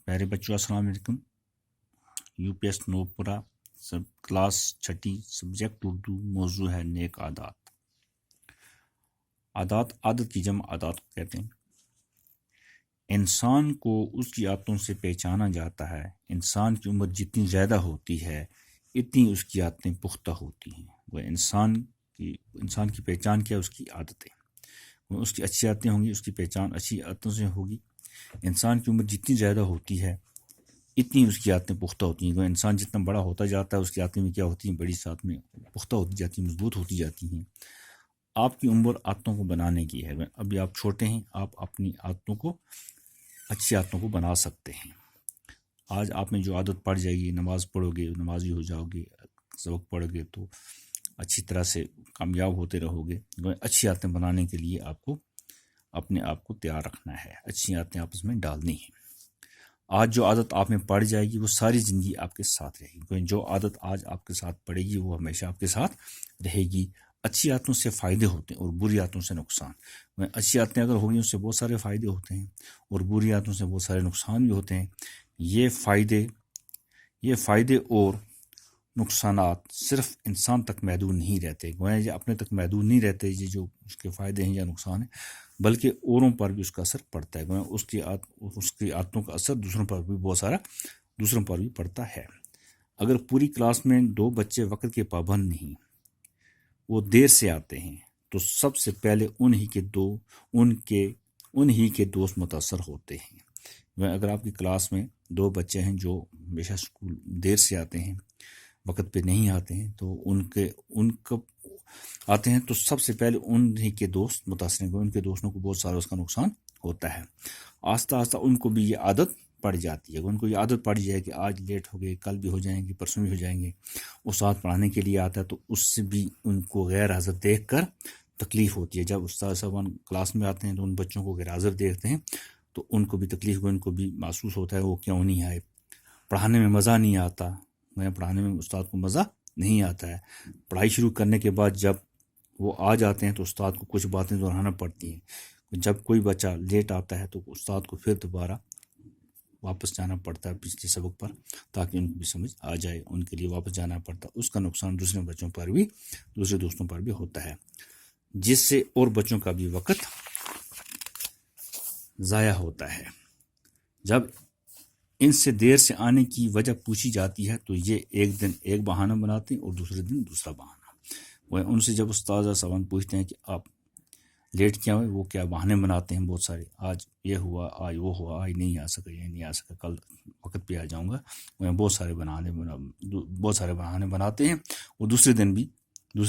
پیارے بچوں السلام علیکم۔ U P S Nowpora sub class چھٹی سبجیکٹ اردو، موضوع ہے نیک عادات۔ عادت کی جمع عادات کو کہتے ہیں۔ انسان کو اس کی عادتوں سے پہچانا جاتا ہے۔ انسان کی عمر جتنی زیادہ ہوتی ہے اتنی اس کی عادتیں پختہ ہوتی ہیں۔ وہ انسان کی پہچان کیا؟ اس کی عادتیں۔ اس کی اچھی عادتیں ہوں گی، اس کی پہچان اچھی عادتوں سے ہوگی۔ انسان کی عمر جتنی زیادہ ہوتی ہے اتنی اس کی عادتیں پختہ ہوتی ہیں۔ انسان جتنا بڑا ہوتا جاتا ہے اس کی عادتیں میں کیا ہوتی ہیں؟ بڑی ساتھ میں پختہ ہوتی جاتی ہیں، مضبوط ہوتی جاتی ہیں۔ آپ کی عمر عادتوں کو بنانے کی ہے۔ ابھی آپ چھوٹے ہیں، آپ اپنی عادتوں کو، اچھی عادتوں کو بنا سکتے ہیں۔ آج آپ میں جو عادت پڑ جائے گی، نماز پڑھو گے، نمازی ہو جاؤ گے، سبق پڑھو گے تو اچھی طرح سے کامیاب ہوتے رہو گے۔ اچھی عادتیں بنانے کے لیے آپ کو اپنے آپ کو تیار رکھنا ہے، اچھی عادتیں آپس میں ڈالنی ہیں۔ آج جو عادت آپ میں پڑ جائے گی وہ ساری زندگی آپ کے ساتھ رہے گی۔ جو عادت آج آپ کے ساتھ پڑے گی وہ ہمیشہ آپ کے ساتھ رہے گی۔ اچھی عادتوں سے فائدے ہوتے ہیں اور بری عادتوں سے نقصان۔ اچھی عادتیں اگر ہوگی اس سے بہت سارے فائدے ہوتے ہیں اور بری عادتوں سے بہت سارے نقصان بھی ہوتے ہیں۔ یہ فائدے اور نقصانات صرف انسان تک محدود نہیں رہتے، یہ اپنے تک محدود نہیں رہتے، یہ جو اس کے فائدے ہیں یا نقصان ہیں، بلکہ اوروں پر بھی اس کا اثر پڑتا ہے۔ اس کی عادتوں کا اثر دوسروں پر بھی پڑتا ہے۔ اگر پوری کلاس میں 2 بچے وقت کے پابند نہیں، وہ دیر سے آتے ہیں، تو سب سے پہلے انہی کے دوست متاثر ہوتے ہیں۔ اگر آپ کی کلاس میں 2 بچے ہیں جو ہمیشہ اسکول دیر سے آتے ہیں، وقت پہ نہیں آتے ہیں، تو آتے ہیں تو سب سے پہلے انہی کے دوست متاثر ہیں، ان کے دوستوں کو بہت سارا اس کا نقصان ہوتا ہے۔ آہستہ آہستہ ان کو بھی یہ عادت پڑ جاتی ہے۔ ان کو یہ عادت پڑ جائے کہ آج لیٹ ہو گئے، کل بھی ہو جائیں گے، پرسوں بھی ہو جائیں گے۔ استاد پڑھانے کے لیے آتا ہے تو اس سے بھی ان کو غیر حاضر دیکھ کر تکلیف ہوتی ہے۔ جب استاد صاحب کلاس میں آتے ہیں تو ان بچوں کو غیر حاضر دیکھتے ہیں تو ان کو بھی تکلیف، ان کو بھی محسوس ہوتا ہے وہ کیوں نہیں آئے، پڑھانے میں مزہ نہیں آتا، پڑھانے میں استاد کو مزہ نہیں آتا ہے۔ پڑھائی شروع کرنے کے بعد جب وہ آ جاتے ہیں تو استاد کو کچھ باتیں دہرانا پڑتی ہیں۔ جب کوئی بچہ لیٹ آتا ہے تو استاد کو پھر دوبارہ واپس جانا پڑتا ہے پچھلے سبق پر، تاکہ ان کو بھی سمجھ آ جائے، ان کے لیے واپس جانا پڑتا ہے۔ اس کا نقصان دوسرے بچوں پر بھی، دوسرے دوستوں پر بھی ہوتا ہے، جس سے اور بچوں کا بھی وقت ضائع ہوتا ہے۔ جب ان سے دیر سے آنے کی وجہ پوچھی جاتی ہے تو یہ ایک دن ایک بہانہ بناتے ہیں اور دوسرے دن دوسرا بہانہ۔ ان سے جب استاد صاحب پوچھتے ہیں کہ آپ لیٹ کیا ہوئے، وہ کیا بہانے بناتے ہیں بہت سارے، آج یہ ہوا، آج وہ ہوا، آج نہیں آ سکا، یہ نہیں آ سکا، کل وقت پہ آ جاؤں گا۔ بہت سارے بہانے بناتے ہیں اور دوسرے دن بھی